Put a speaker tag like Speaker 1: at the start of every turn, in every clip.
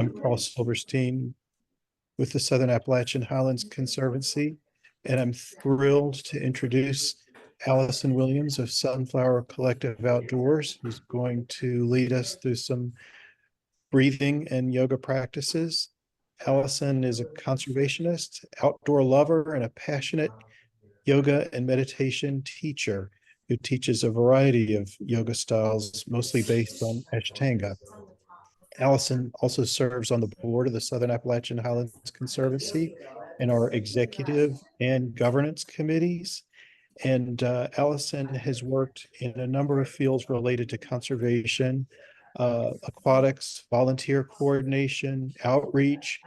Speaker 1: I'm Carl Silverstein with the Southern Appalachian Highlands Conservancy, and I'm thrilled to introduce Allison Williams of Sunflower Collective Outdoors, who's going to lead us through some breathing and yoga practices. Allison is a conservationist, outdoor lover, and a passionate yoga and meditation teacher who teaches a variety of yoga styles, mostly based on Ashtanga. Allison also serves on the board of the Southern Appalachian Highlands Conservancy and our executive and governance committees. And Allison has worked in a number of fields related to conservation, aquatics, volunteer coordination, outreach,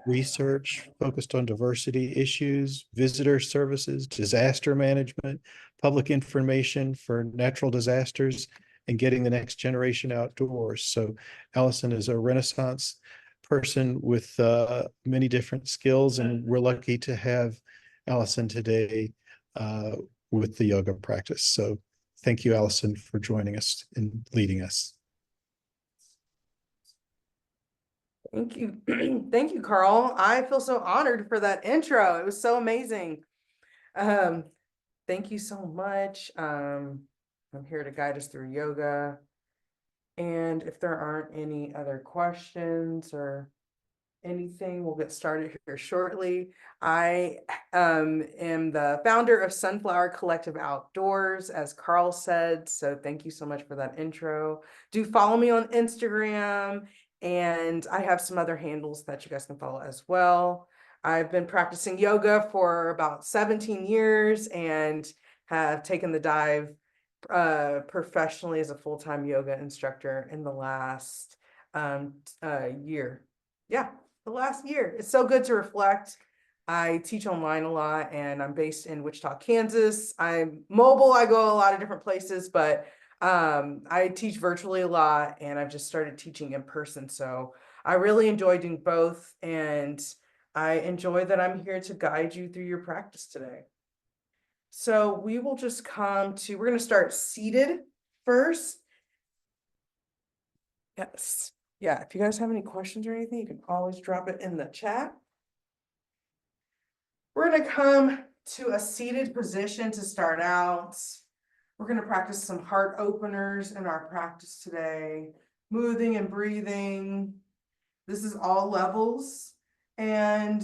Speaker 1: research focused on diversity issues, visitor services, disaster management, public information for natural disasters, and getting the next generation outdoors. So Allison is a Renaissance person with many different skills, and we're lucky to have Allison today with the yoga practice. So thank you, Allison, for joining us and leading us.
Speaker 2: Thank you. Thank you, Carl. I feel so honored for that intro. It was so amazing. Thank you so much. I'm here to guide us through yoga. And if there aren't any other questions or anything, we'll get started here shortly. I am the founder of Sunflower Collective Outdoors, as Carl said. So thank you so much for that intro. Do follow me on Instagram. And I have some other handles that you guys can follow as well. I've been practicing yoga for about 17 years and have taken the dive professionally as a full-time yoga instructor in the last year. Yeah, the last year. It's so good to reflect. I teach online a lot and I'm based in Wichita, Kansas. I'm mobile. I go a lot of different places, but I teach virtually a lot and I've just started teaching in person. So I really enjoy doing both. And I enjoy that I'm here to guide you through your practice today. So we will just we're going to start seated first. Yes. Yeah. If you guys have any questions or anything, you can always drop it in the chat. We're going to come to a seated position to start out. We're going to practice some heart openers in our practice today, moving and breathing. This is all levels, and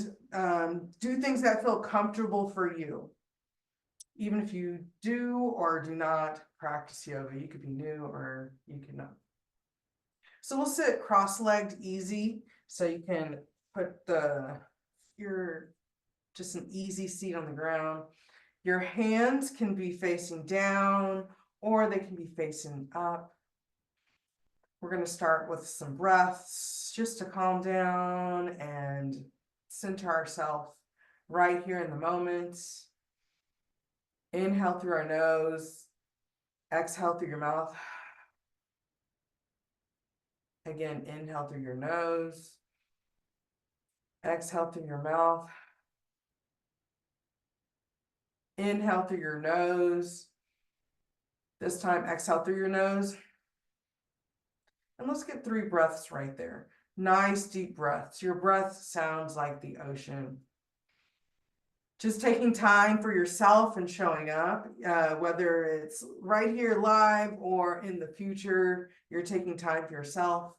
Speaker 2: do things that feel comfortable for you. Even if you do or do not practice yoga, you could be new or you could not. So we'll sit cross-legged easy, so you can put just an easy seat on the ground. Your hands can be facing down or they can be facing up. We're going to start with some breaths just to calm down and center ourselves right here in the moment. Inhale through our nose, exhale through your mouth. Again, inhale through your nose, exhale through your mouth. Inhale through your nose. This time, exhale through your nose. And let's get 3 breaths right there. Nice deep breaths. Your breath sounds like the ocean. Just taking time for yourself and showing up, whether it's right here live or in the future, you're taking time for yourself.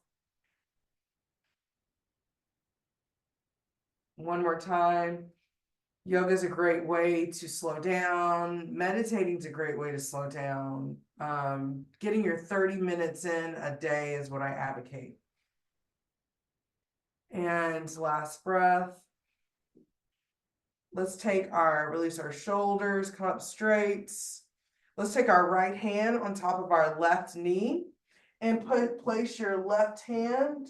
Speaker 2: One more time. Yoga is a great way to slow down. Meditating is a great way to slow down. Getting your 30 minutes in a day is what I advocate. And last breath. Let's release our shoulders, come up straight. Let's take our right hand on top of our left knee and place your left hand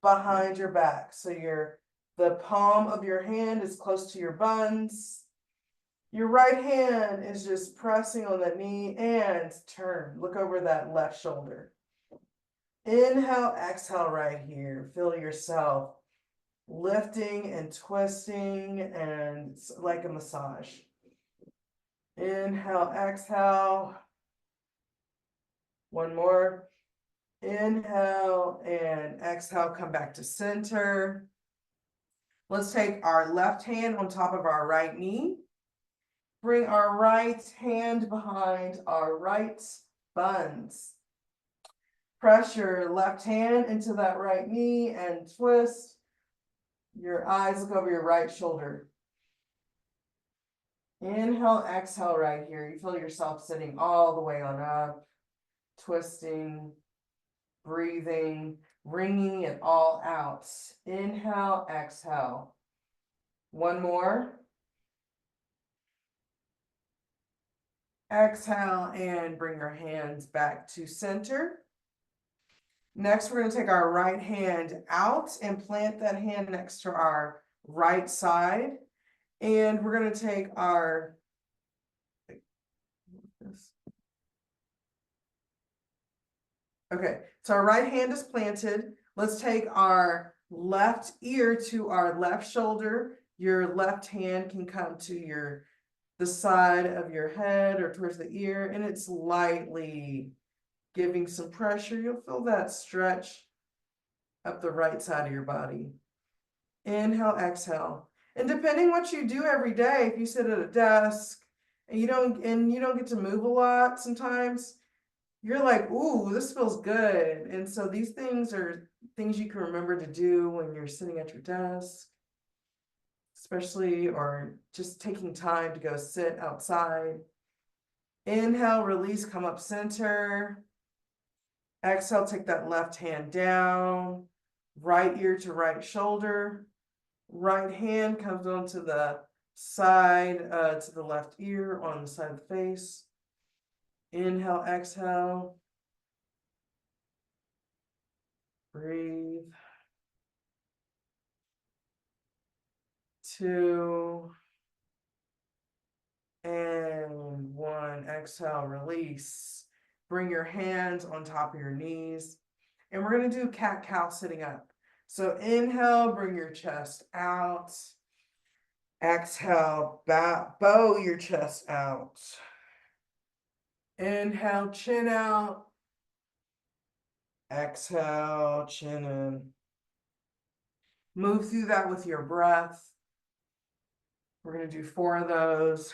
Speaker 2: behind your back. So the palm of your hand is close to your buns. Your right hand is just pressing on the knee and turn. Look over that left shoulder. Inhale, exhale right here. Feel yourself lifting and twisting, and it's like a massage. Inhale, exhale. One more. Inhale and exhale, come back to center. Let's take our left hand on top of our right knee. Bring our right hand behind our right buns. Press your left hand into that right knee and twist. Your eyes look over your right shoulder. Inhale, exhale right here. You feel yourself sitting all the way on up, twisting, breathing, wringing it all out. Inhale, exhale. One more. Exhale and bring your hands back to center. Next, we're going to take our right hand out and plant that hand next to our right side. And we're going to take our okay, so our right hand is planted. Let's take our left ear to our left shoulder. Your left hand can come to the side of your head or towards the ear, and it's lightly giving some pressure. You'll feel that stretch up the right side of your body. Inhale, exhale. And depending what you do every day, if you sit at a desk and you don't get to move a lot sometimes, you're like, ooh, this feels good. And so these things are things you can remember to do when you're sitting at your desk, especially, or just taking time to go sit outside. Inhale, release, come up center. Exhale, take that left hand down, right ear to right shoulder. Right hand comes onto the side, to the left ear on the side of the face. Inhale, exhale. Breathe. 2 and 1. Exhale, release. Bring your hands on top of your knees. And we're going to do cat-cow sitting up. So inhale, bring your chest out. Exhale, bow your chest out. Inhale, chin out. Exhale, chin in. Move through that with your breath. We're going to do 4 of those.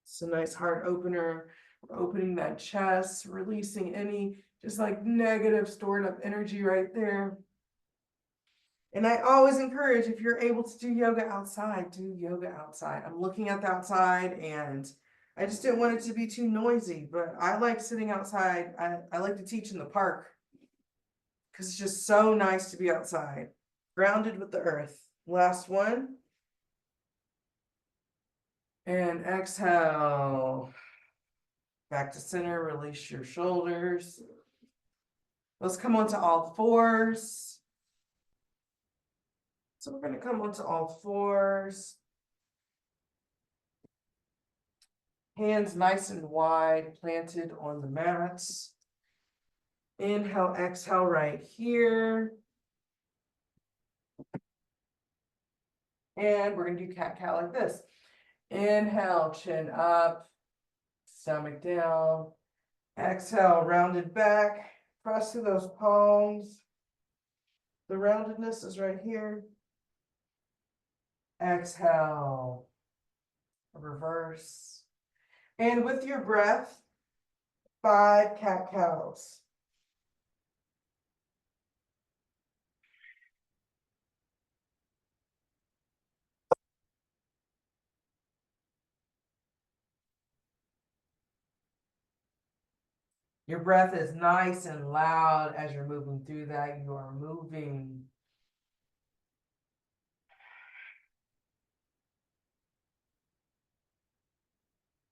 Speaker 2: It's a nice heart opener. We're opening that chest, releasing any just like negative stored up energy right there. And I always encourage, if you're able to do yoga outside, do yoga outside. I'm looking at the outside and I just didn't want it to be too noisy, but I like sitting outside. I like to teach in the park because it's just so nice to be outside, grounded with the earth. Last one. And exhale. Back to center, release your shoulders. Let's come onto all fours. So we're going to come onto all fours. Hands nice and wide, planted on the mats. Inhale, exhale right here. And we're going to do cat-cow like this. Inhale, chin up, stomach down. Exhale, rounded back. Press through those palms. The roundedness is right here. Exhale, reverse. And with your breath, 5 cat-cows. Your breath is nice and loud as you're moving through that. You are moving.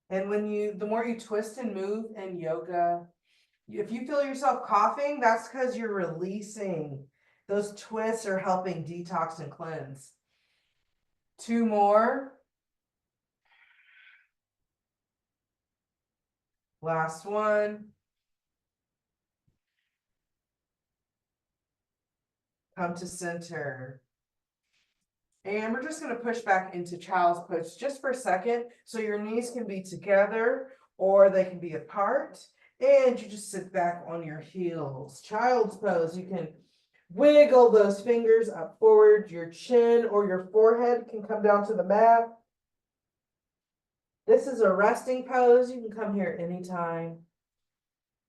Speaker 2: And the more you twist and move in yoga, if you feel yourself coughing, that's because you're releasing. Those twists are helping detox and cleanse. 2 more. Last one. Come to center. And we're just gonna push back into child's pose just for a second, so your knees can be together or they can be apart. And you just sit back on your heels. Child's pose, you can wiggle those fingers up forward, your chin or your forehead can come down to the mat. This is a resting pose. You can come here anytime.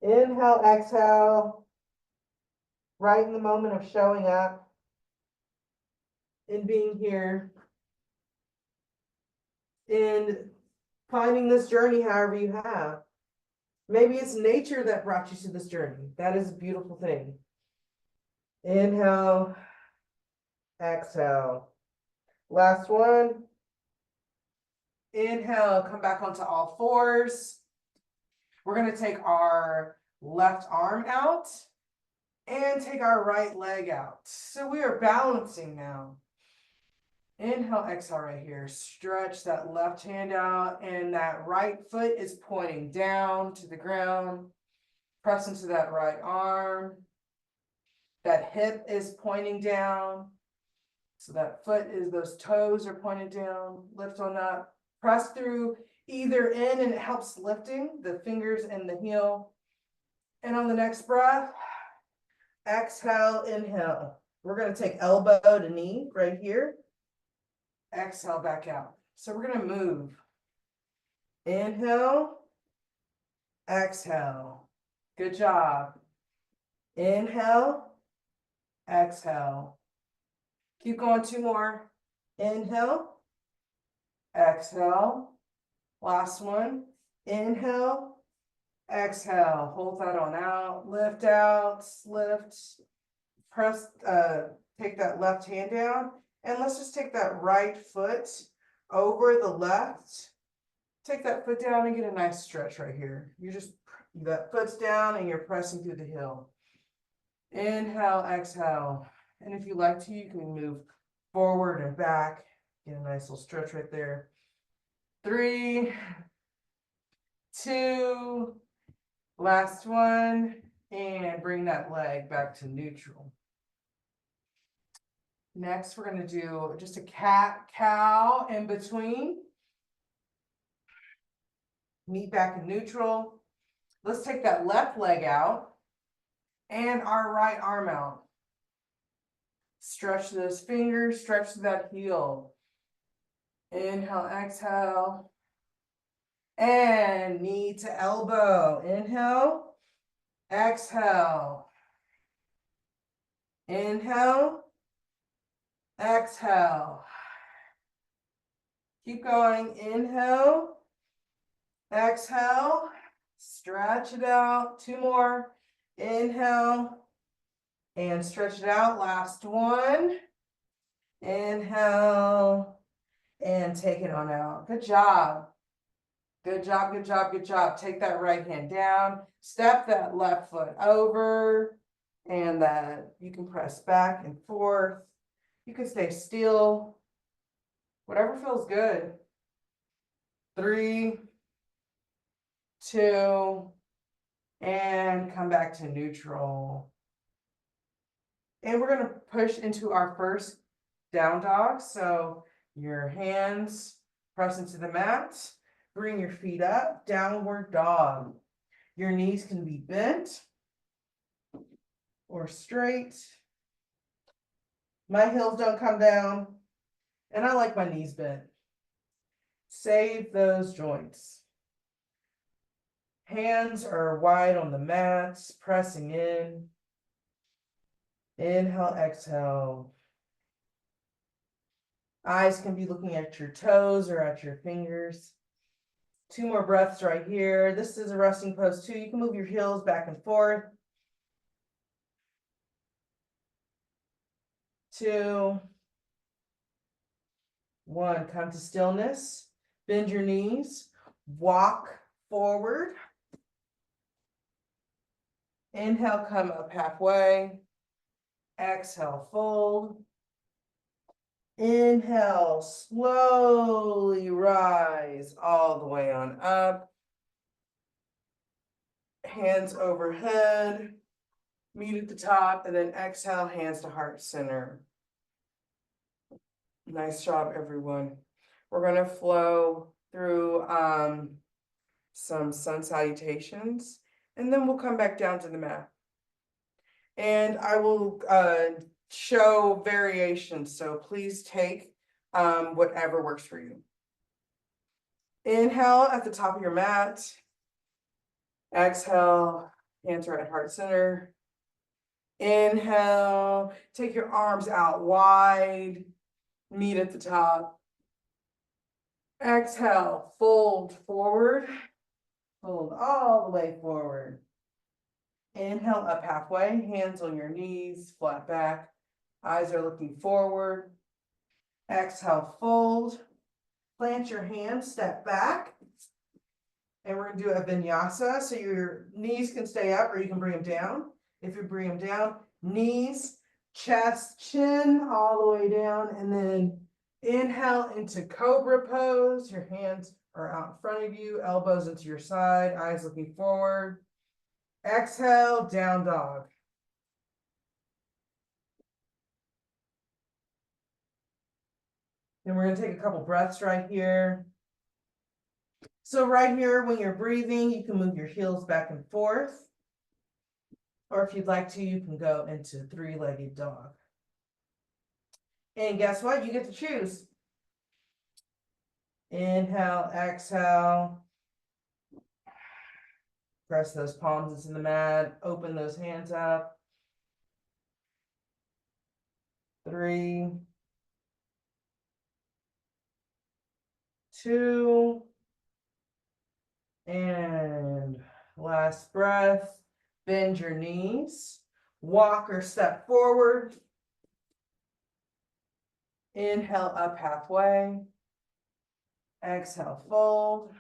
Speaker 2: Inhale, exhale. Right in the moment of showing up and being here and finding this journey however you have. Maybe it's nature that brought you to this journey. That is a beautiful thing. Inhale, exhale. Last one. Inhale, come back onto all fours. We're going to take our left arm out and take our right leg out. So we are balancing now. Inhale, exhale right here. Stretch that left hand out and that right foot is pointing down to the ground. Press into that right arm. That hip is pointing down. So that foot is, those toes are pointed down. Lift on up. Press through either end and it helps lifting the fingers and the heel. And on the next breath, exhale, inhale. We're going to take elbow to knee right here. Exhale back out. So we're going to move. Inhale, exhale. Good job. Inhale, exhale. Keep going, 2 more. Inhale, exhale. Last one. Inhale, exhale. Hold that on out. Lift out, lift. Press, take that left hand down. And let's just take that right foot over the left. Take that foot down and get a nice stretch right here. You just, that foot's down and you're pressing through the heel. Inhale, exhale. And if you like to, you can move forward and back. Get a nice little stretch right there. 3, 2, last one. And bring that leg back to neutral. Next, we're going to do just a cat-cow in between. Meet back in neutral. Let's take that left leg out and our right arm out. Stretch those fingers, stretch that heel. Inhale, exhale. And knee to elbow. Inhale, exhale. Inhale, exhale. Keep going. Inhale, exhale. Stretch it out. 2 more. Inhale. And stretch it out. Last one. Inhale. And take it on out. Good job. Good job, good job, good job. Take that right hand down. Step that left foot over. And that you can press back and forth. You can stay still. Whatever feels good. 3, 2, and come back to neutral. And we're going to push into our first down dog. So your hands press into the mat. Bring your feet up. Downward dog. Your knees can be bent or straight. My heels don't come down. And I like my knees bent. Save those joints. Hands are wide on the mats, pressing in. Inhale, exhale. Eyes can be looking at your toes or at your fingers. 2 more breaths right here. This is a resting pose too. You can move your heels back and forth. 2, 1. Come to stillness. Bend your knees. Walk forward. Inhale, come up halfway. Exhale, fold. Inhale, slowly rise all the way on up. Hands overhead. Meet at the top, and then exhale, hands to heart center. Nice job, everyone. We're gonna flow through some sun salutations, and then we'll come back down to the mat. And I will show variations, so please take whatever works for you. Inhale at the top of your mat. Exhale, hands are at heart center. Inhale, take your arms out wide, meet at the top. Exhale, fold forward, fold all the way forward. Inhale up halfway, hands on your knees, flat back, eyes are looking forward. Exhale, fold, plant your hands, step back. And we're gonna do a vinyasa, so your knees can stay up or you can bring them down. If you bring them down, knees, chest, chin, all the way down, and then inhale into cobra pose. Your hands are out in front of you, elbows into your side, eyes looking forward. Exhale, down dog. And we're gonna take a couple breaths right here. So right here, when you're breathing, you can move your heels back and forth. Or if you'd like to, you can go into three-legged dog. And guess what? You get to choose. Inhale, exhale. Press those palms into the mat. Open those hands up. 3, 2, and last breath. Bend your knees. Walk or step forward. Inhale up halfway. Exhale, fold.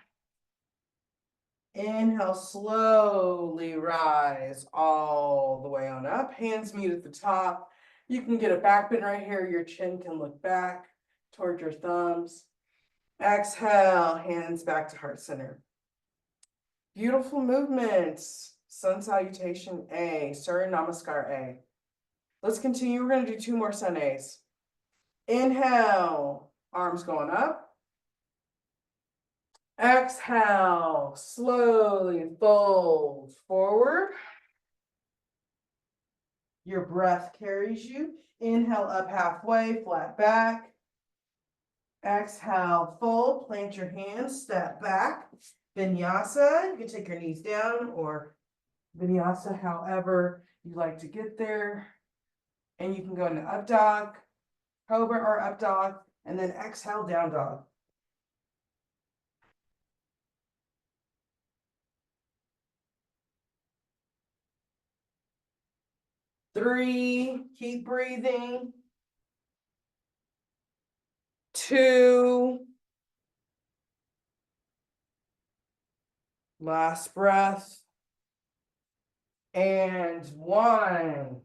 Speaker 2: Inhale, slowly rise all the way on up. Hands meet at the top. You can get a back bend right here. Your chin can look back toward your thumbs. Exhale, hands back to heart center. Beautiful movements. Sun salutation A, Surya Namaskar A. Let's continue. We're going to do 2 more sun A's. Inhale, arms going up. Exhale, slowly fold forward. Your breath carries you. Inhale up halfway, flat back. Exhale, fold, plant your hands, step back. Vinyasa, you can take your knees down or vinyasa, however you like to get there. And you can go into up dog, cobra or up dog, and then exhale, down dog. 3, keep breathing. 2, last breath. And 1.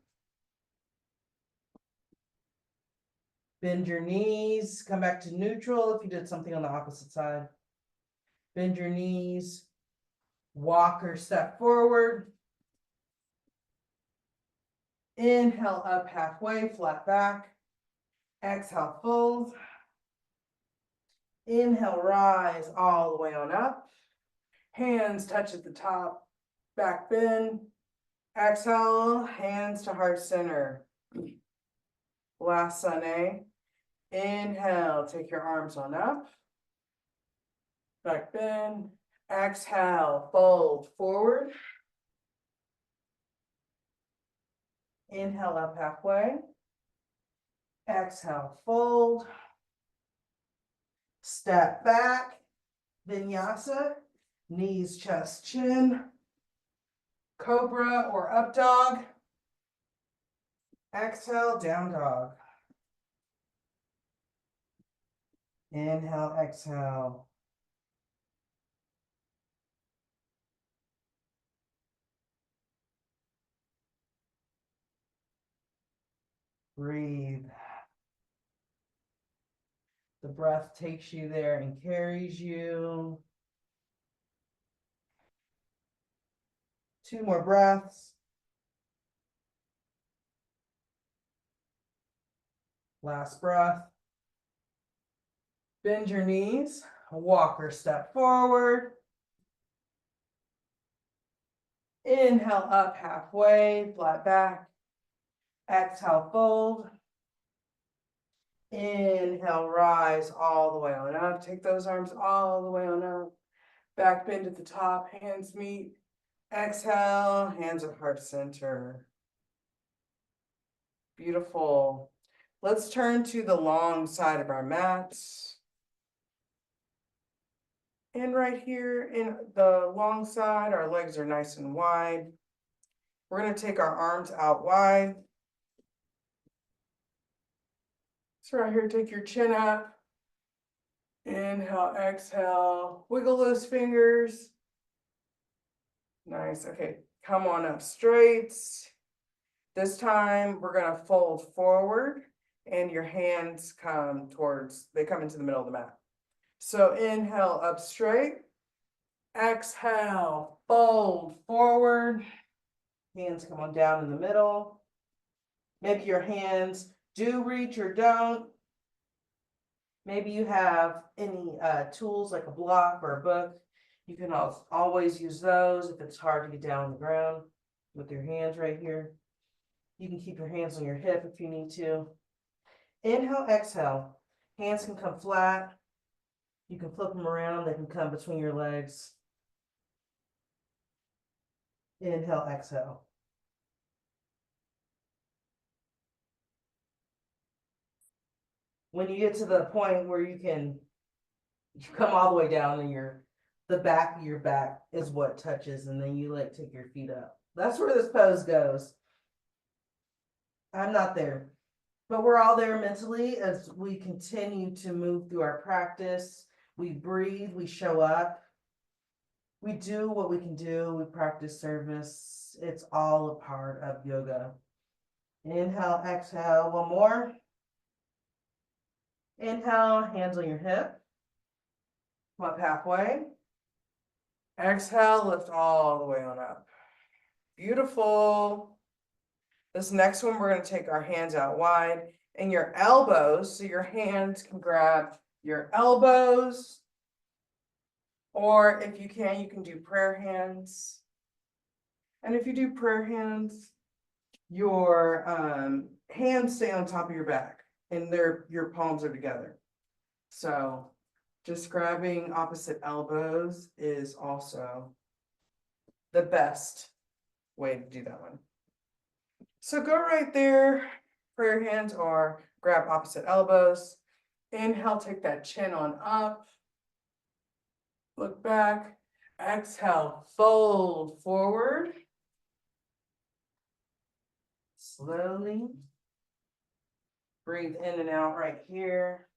Speaker 2: Bend your knees, come back to neutral if you did something on the opposite side. Bend your knees, walk or step forward. Inhale up halfway, flat back. Exhale, fold. Inhale, rise all the way on up. Hands touch at the top, back bend. Exhale, hands to heart center. Last sun A. Inhale, take your arms on up. Back bend. Exhale, fold forward. Inhale up halfway. Exhale, fold. Step back. Vinyasa. Knees, chest, chin. Cobra or up dog. Exhale, down dog. Inhale, exhale. Breathe. The breath takes you there and carries you. 2 more breaths. Last breath. Bend your knees, walk or step forward. Inhale up halfway, flat back. Exhale, fold. Inhale, rise all the way on up. Take those arms all the way on up. Back bend at the top, hands meet. Exhale, hands at heart center. Beautiful. Let's turn to the long side of our mats. And right here in the long side, our legs are nice and wide. We're going to take our arms out wide. So right here, take your chin up. Inhale, exhale, wiggle those fingers. Nice, okay, come on up straight. This time, we're gonna fold forward and your hands come into the middle of the mat. So inhale up straight, exhale, fold forward. Hands come on down in the middle. Maybe your hands do reach or don't. Maybe you have any tools like a block or a book. You can always use those if it's hard to get down on the ground with your hands right here. You can keep your hands on your hip if you need to. Inhale, exhale. Hands can come flat. You can flip them around. They can come between your legs. Inhale, exhale. When you get to the point where you come all the way down and the back of your back is what touches, and then you take your feet up. That's where this pose goes. I'm not there, but we're all there mentally as we continue to move through our practice. We breathe, we show up, we do what we can do, we practice service. It's all a part of yoga. Inhale, exhale, one more. Inhale, hands on your hip. Come up halfway. Exhale, lift all the way on up. Beautiful. This next one, we're going to take our hands out wide and your elbows, so your hands can grab your elbows. Or if you can do prayer hands. And if you do prayer hands, your hands stay on top of your back and your palms are together. So just grabbing opposite elbows is also the best way to do that one. So go right there, prayer hands or grab opposite elbows. Inhale, take that chin on up. Look back. Exhale, fold forward. Slowly. Breathe in and out right here.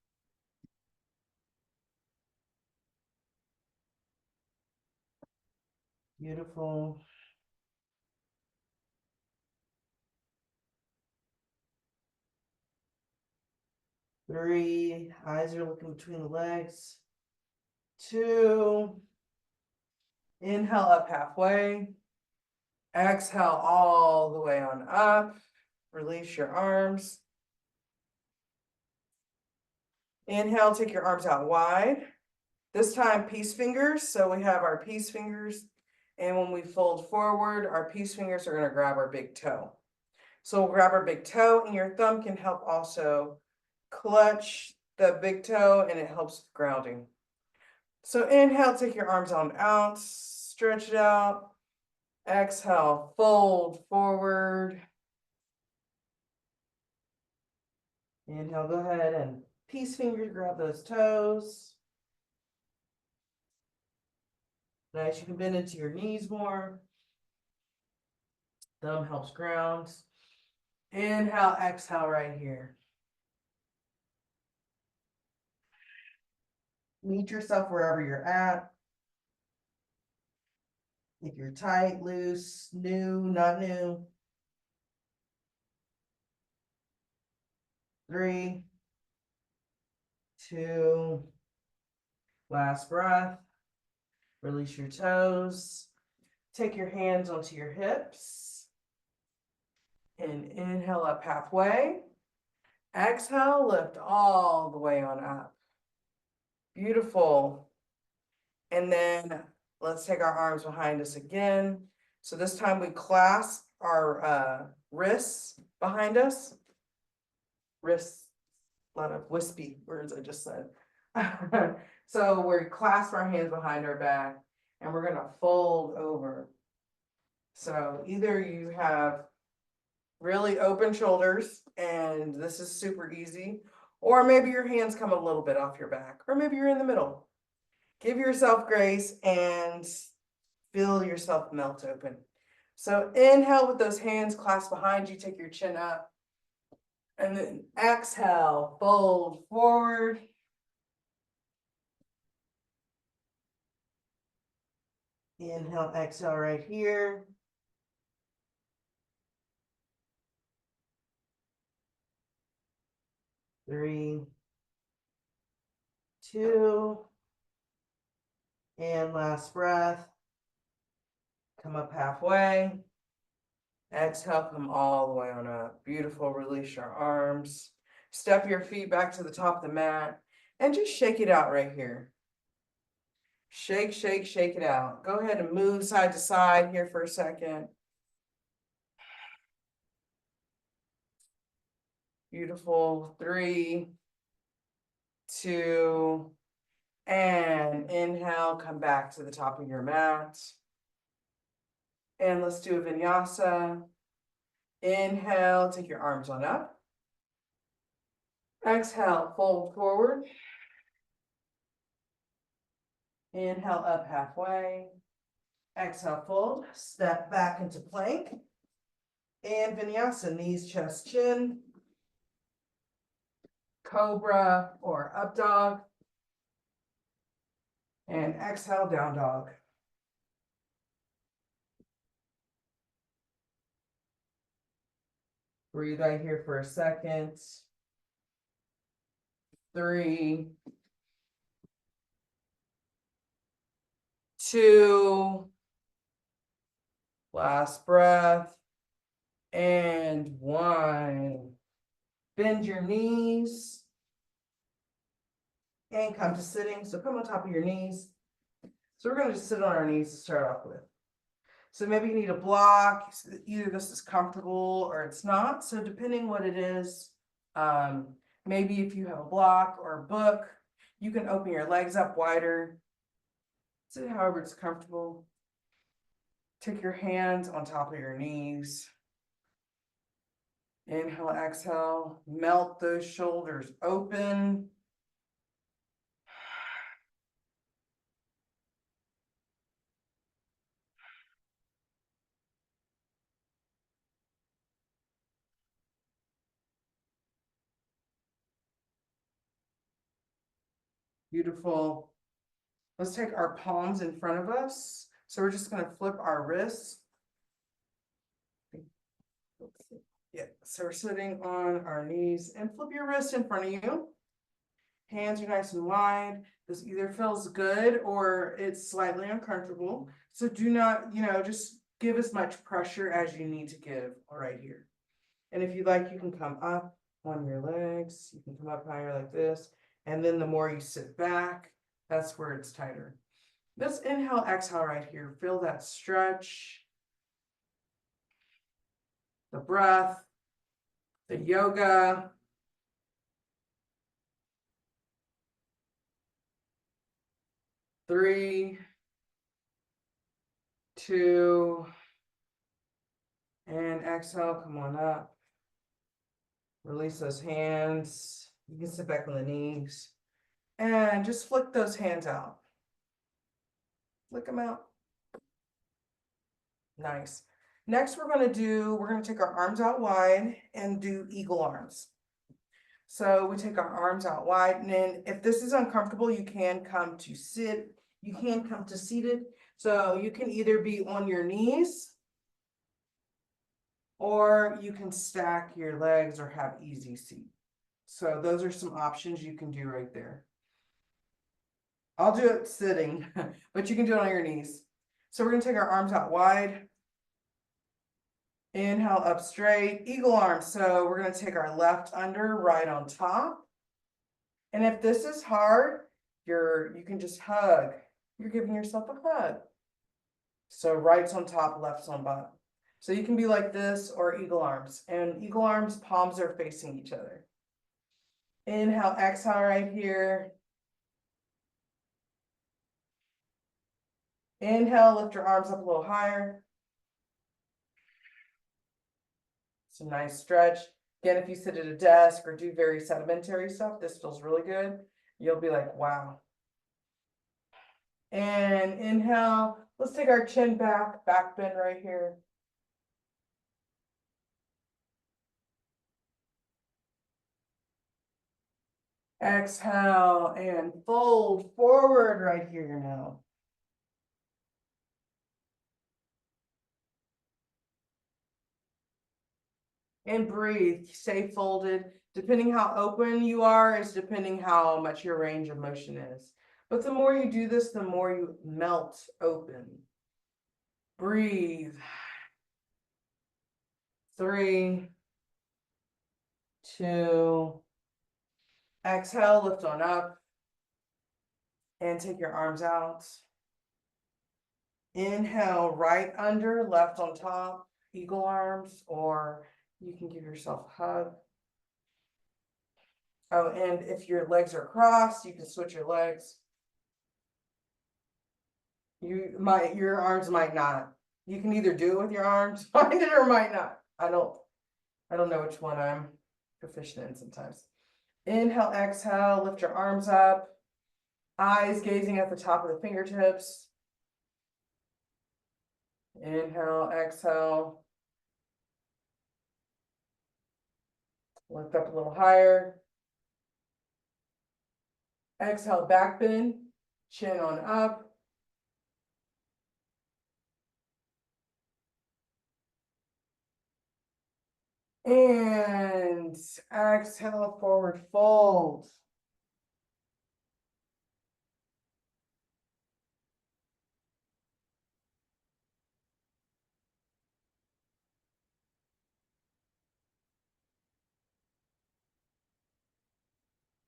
Speaker 2: Beautiful. Three, eyes are looking between the legs. Two, inhale up halfway. Exhale all the way on up. Release your arms. Inhale, take your arms out wide. This time, peace fingers. So we have our peace fingers. And when we fold forward, our peace fingers are going to grab our big toe. So we'll grab our big toe, and your thumb can help also clutch the big toe, and it helps with grounding. So inhale, take your arms on out, stretch it out. Exhale, fold forward. Inhale, go ahead and peace fingers, grab those toes. Nice, you can bend into your knees more. Thumb helps ground. Inhale, exhale right here. Meet yourself wherever you're at. If you're tight, loose, new, not new. 3, 2, last breath. Release your toes. Take your hands onto your hips. And inhale up halfway. Exhale, lift all the way on up. Beautiful. And then let's take our arms behind us again. So this time we clasp our wrists behind us. Wrists, a lot of wispy words I just said. So we clasp our hands behind our back and we're gonna fold over. So either you have really open shoulders and this is super easy, or maybe your hands come a little bit off your back, or maybe you're in the middle. Give yourself grace and feel yourself melt open. So inhale with those hands clasped behind you, take your chin up. And then exhale, fold forward. Inhale, exhale right here. Three, two, and last breath. Come up halfway. Exhale, come all the way on up. Beautiful, release your arms. Step your feet back to the top of the mat and just shake it out right here. Shake, shake, shake it out. Go ahead and move side to side here for a second. Beautiful. 3, 2, and inhale, come back to the top of your mat. And let's do a vinyasa. Inhale, take your arms on up. Exhale, fold forward. Inhale, up halfway. Exhale, fold, step back into plank. And vinyasa, knees, chest, chin. Cobra or up dog. And exhale, down dog. Breathe right here for a second. 3, 2, last breath, and 1. Bend your knees and come to sitting. So come on top of your knees. So we're going to just sit on our knees to start off with. So maybe you need a block. Either this is comfortable or it's not. So depending what it is, maybe if you have a block or a book, you can open your legs up wider. So however it's comfortable. Take your hands on top of your knees. Inhale, exhale, melt those shoulders open. Beautiful. Let's take our palms in front of us. So we're just going to flip our wrists. Yeah, so we're sitting on our knees and flip your wrist in front of you. Hands are nice and wide. This either feels good or it's slightly uncomfortable. So do not, just give as much pressure as you need to give right here. And if you like, you can come up on your legs. You can come up higher like this. And then the more you sit back, that's where it's tighter. Let's inhale, exhale right here. Feel that stretch. The breath, the yoga. Three, 2, and exhale, come on up. Release those hands. You can sit back on the knees and just flick those hands out. Flick them out. Nice. Next, we're going to take our arms out wide and do eagle arms. So we take our arms out wide, and then if this is uncomfortable, you can come to sit. You can come to seated. So you can either be on your knees or you can stack your legs or have easy seat. So those are some options you can do right there. I'll do it sitting, but you can do it on your knees. So we're going to take our arms out wide. Inhale up straight, eagle arms. So we're going to take our left under, right on top. And if this is hard, you can just hug. You're giving yourself a hug. So right's on top, left's on bottom. So you can be like this or eagle arms. And eagle arms, palms are facing each other. Inhale, exhale right here. Inhale, lift your arms up a little higher. It's a nice stretch. Again, if you sit at a desk or do very sedimentary stuff, this feels really good. You'll be like, wow. And inhale, let's take our chin back, back bend right here. Exhale and fold forward right here now. And breathe, stay folded. Depending how open you are is depending how much your range of motion is. But the more you do this, the more you melt open. Breathe. 3, 2, exhale, lift on up. And take your arms out. Inhale, right under, left on top, eagle arms, or you can give yourself a hug. Oh, and if your legs are crossed, you can switch your legs. Your arms might not. You can either do it with your arms, find it, or might not. I don't know which one I'm proficient in sometimes. Inhale, exhale, lift your arms up. Eyes gazing at the top of the fingertips. Inhale, exhale. Lift up a little higher. Exhale, back bend, chin on up. And exhale, forward fold.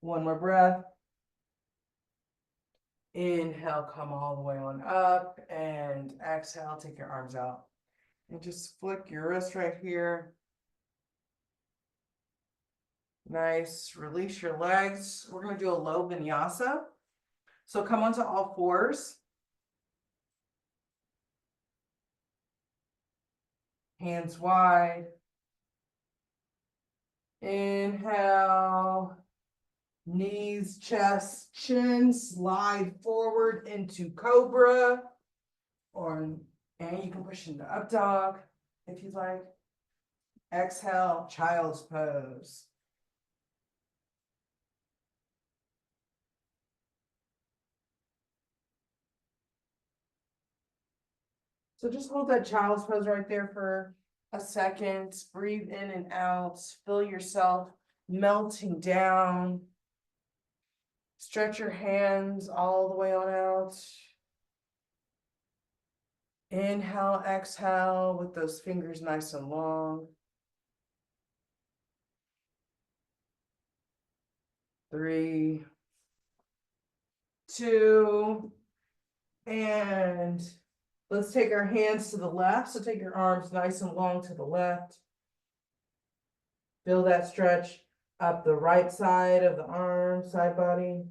Speaker 2: One more breath. Inhale, come all the way on up, and exhale, take your arms out. And just flick your wrist right here. Nice, release your legs. We're gonna do a low vinyasa. So come onto all fours. Hands wide. Inhale. Knees, chest, chin, slide forward into cobra. And you can push into up dog if you'd like. Exhale, child's pose. So just hold that child's pose right there for a second. Breathe in and out. Feel yourself melting down. Stretch your hands all the way on out. Inhale, exhale with those fingers nice and long. 3, 2, and let's take our hands to the left. So take your arms nice and long to the left. Feel that stretch up the right side of the arm, side body.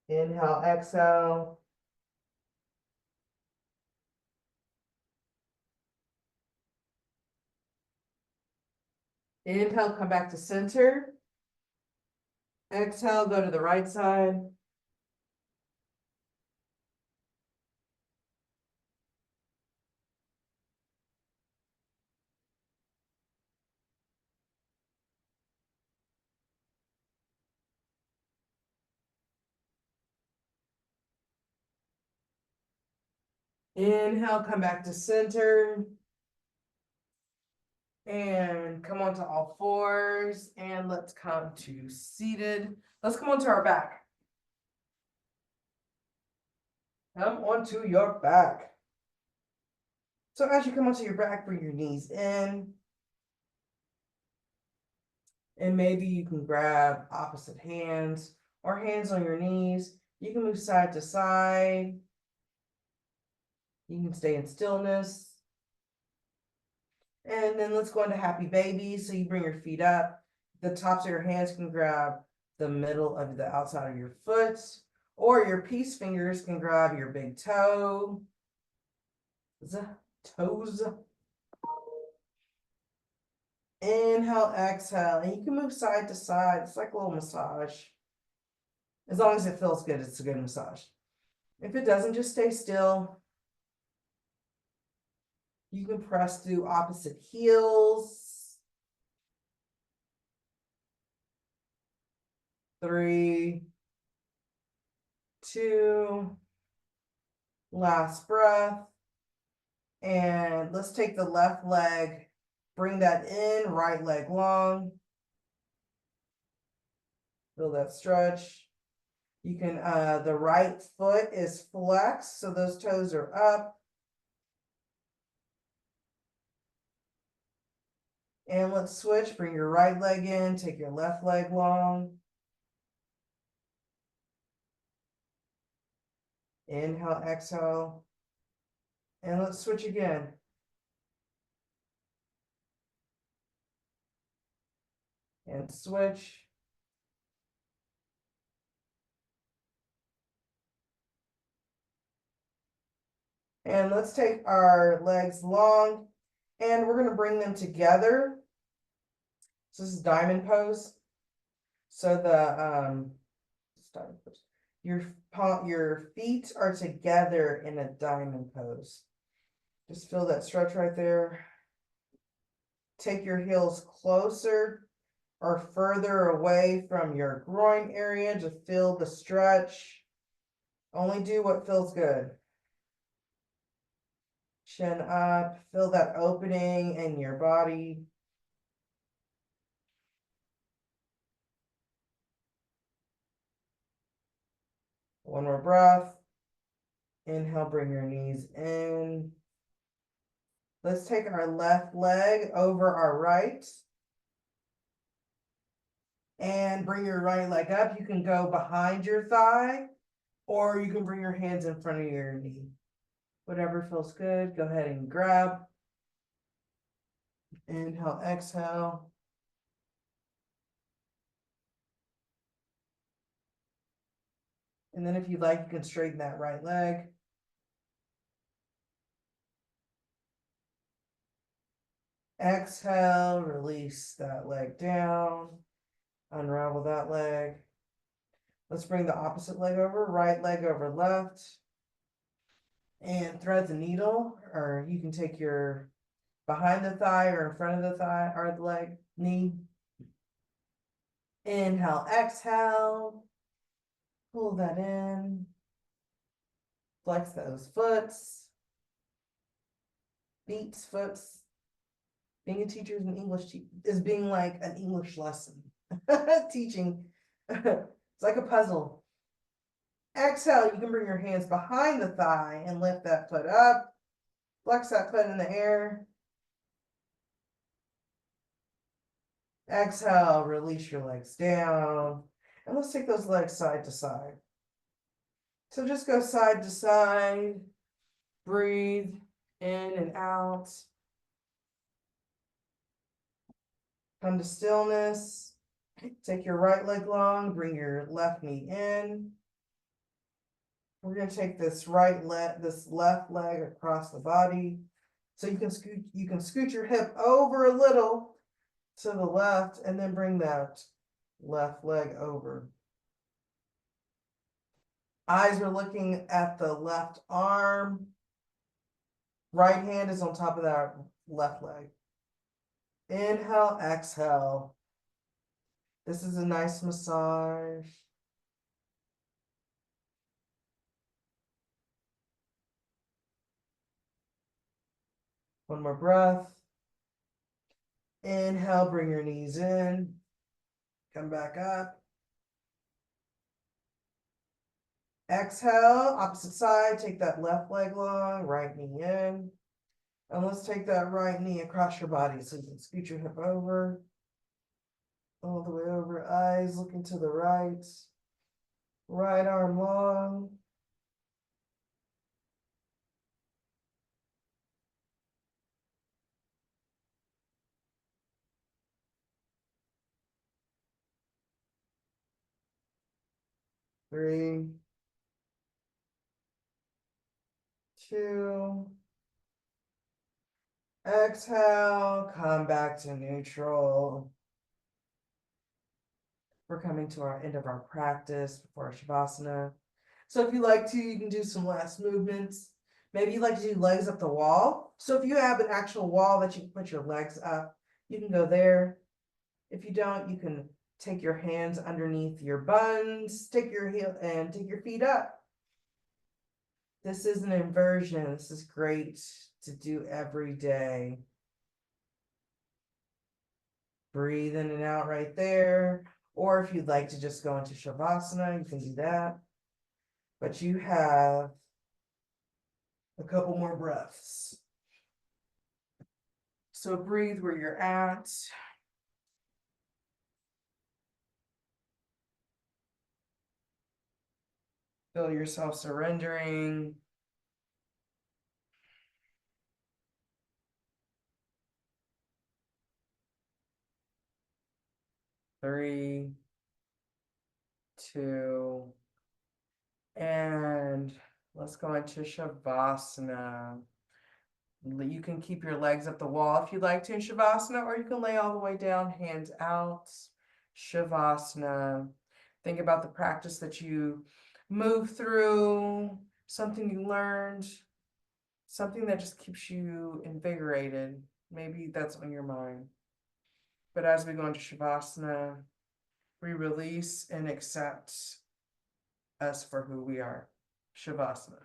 Speaker 2: Inhale, exhale. Inhale, come back to center. Exhale, go to the right side. Inhale, come back to center. And come onto all fours, and let's come to seated. Let's come onto our back. Come onto your back. So as you come onto your back, bring your knees in. And maybe you can grab opposite hands, or hands on your knees. You can move side to side. You can stay in stillness. And then let's go into happy baby. So you bring your feet up. The tops of your hands can grab the middle of the outside of your foot, or your peace fingers can grab your big toe. Toes. Inhale, exhale, and you can move side to side. It's like a little massage. As long as it feels good, it's a good massage. If it doesn't, just stay still. You can press through opposite heels. 3, 2, last breath. And let's take the left leg, bring that in, right leg long. Feel that stretch. You can, the right foot is flexed, so those toes are up. And let's switch, bring your right leg in, take your left leg long. Inhale, exhale. And let's switch again. And switch. And let's take our legs long and we're going to bring them together. So this is diamond pose. So your feet are together in a diamond pose. Just feel that stretch right there. Take your heels closer or further away from your groin area to feel the stretch. Only do what feels good. Chin up, feel that opening in your body. One more breath. Inhale, bring your knees in. Let's take our left leg over our right. And bring your right leg up. You can go behind your thigh, or you can bring your hands in front of your knee. Whatever feels good, go ahead and grab. Inhale, exhale. And then if you'd like, you can straighten that right leg. Exhale, release that leg down. Unravel that leg. Let's bring the opposite leg over, right leg over left. And thread the needle, or you can take your behind the thigh or in front of the thigh or the leg, knee. Inhale, exhale. Pull that in. Flex those foots. Feet, foots. Being a teacher is an English is being like an English lesson. Teaching. It's like a puzzle. Exhale, you can bring your hands behind the thigh and lift that foot up. Flex that foot in the air. Exhale, release your legs down. And let's take those legs side to side. So just go side to side. Breathe in and out. Come to stillness. Take your right leg long, bring your left knee in. We're going to take this left leg across the body. So you can scoot your hip over a little to the left and then bring that left leg over. Eyes are looking at the left arm. Right hand is on top of that left leg. Inhale, exhale. This is a nice massage. One more breath. Inhale, bring your knees in. Come back up. Exhale, opposite side, take that left leg long, right knee in. And let's take that right knee across your body so you can scoot your hip over. All the way over, eyes looking to the right. Right arm long. Three, two. Exhale, come back to neutral. We're coming to our end of our practice before our Shavasana. So if you like to, you can do some last movements. Maybe you like to do legs up the wall. So if you have an actual wall that you can put your legs up, you can go there. If you don't, you can take your hands underneath your buns, take your heel and take your feet up. This is an inversion. This is great to do every day. Breathe in and out right there. Or if you'd like to just go into Shavasana, you can do that. But you have a couple more breaths. So breathe where you're at. Feel yourself surrendering. Three, two, and let's go into Shavasana. You can keep your legs up the wall if you'd like to in Shavasana, or you can lay all the way down, hands out. Shavasana. Think about the practice that you move through, something you learned, something that just keeps you invigorated. Maybe that's on your mind. But as we go into Shavasana, we release and accept us for who we are. Shavasana.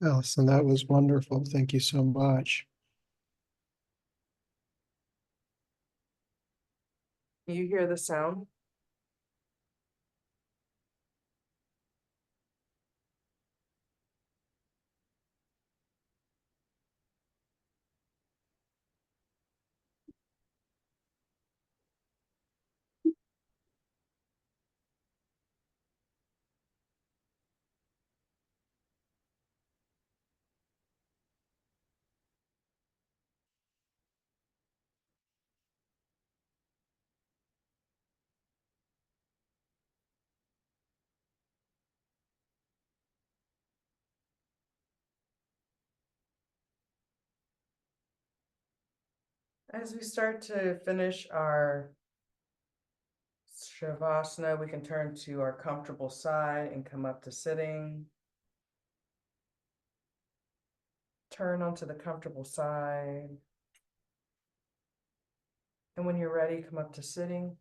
Speaker 1: Allison, that was wonderful. Thank you so much.
Speaker 2: You hear the sound? As we start to finish our Shavasana, we can turn to our comfortable side and come up to sitting. Turn onto the comfortable side. And when you're ready, come up to sitting.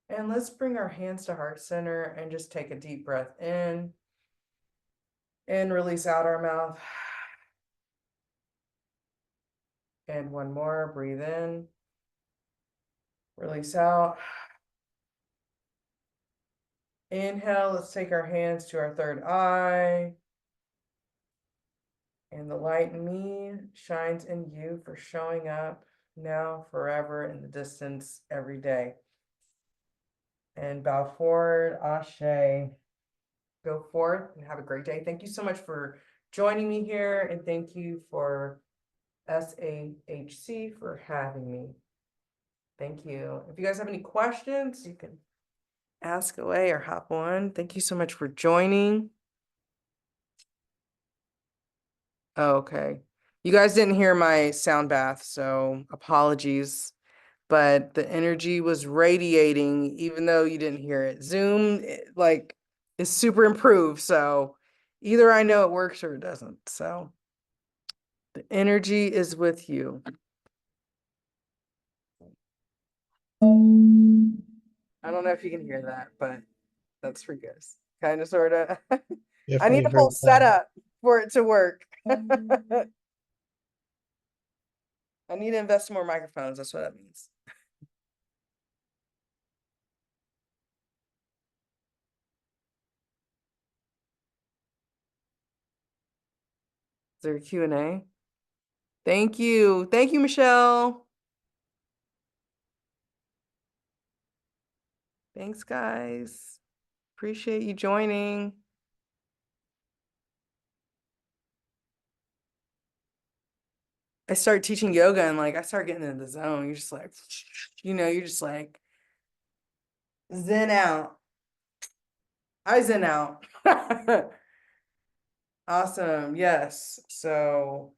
Speaker 2: And let's bring our hands to heart center and just take a deep breath in. And release out our mouth. And one more, breathe in. Release out. Inhale, let's take our hands to our third eye. And the light in me shines in you for showing up now, forever, in the distance, every day. And bow forward, ashe. Go forth and have a great day. Thank you so much for joining me here, and thank you for SAHC for having me. Thank you. If you guys have any questions, you can ask away or hop on. Thank you so much for joining. Okay. You guys didn't hear my sound bath, so apologies. But the energy was radiating, even though you didn't hear it. Zoom, like, is super improved. So either I know it works or it doesn't. So the energy is with you. I don't know if you can hear that, but that's for guys. Kind of, sort of. I need
Speaker 1: Definitely
Speaker 2: a whole
Speaker 1: heard that.
Speaker 2: setup for it to work. I need to invest in more microphones. That's what that means. Is there a Q&A? Thank you. Thank you, Michelle. Thanks, guys. Appreciate you joining. I started teaching yoga and like I started getting into the zone. You're just like, you're just like zen out. I zen out. Awesome. Yes. So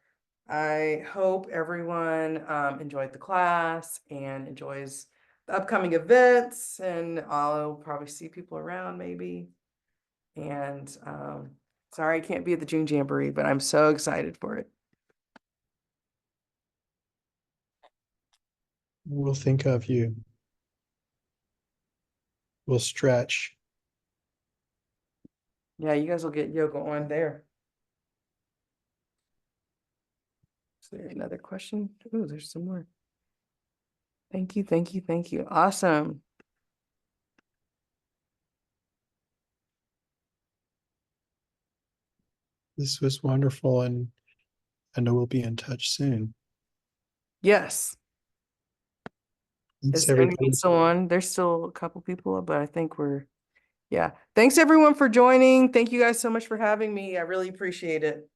Speaker 2: I hope everyone enjoyed the class and enjoys the upcoming events, and I'll probably see people around maybe. And sorry I can't be at the June Jamboree, but I'm so excited for it.
Speaker 1: We'll think of you. We'll stretch.
Speaker 2: Yeah, you guys will get yoga on there. Is there another question? Oh, there's some more. Thank you, thank you, thank you. Awesome.
Speaker 1: This was wonderful, and I know we'll be in touch soon.
Speaker 2: Yes.
Speaker 1: Thanks,
Speaker 2: Is anybody
Speaker 1: everybody.
Speaker 2: still on? There's still a couple people, but I think yeah. Thanks everyone for joining. Thank you guys so much for having me. I really appreciate it.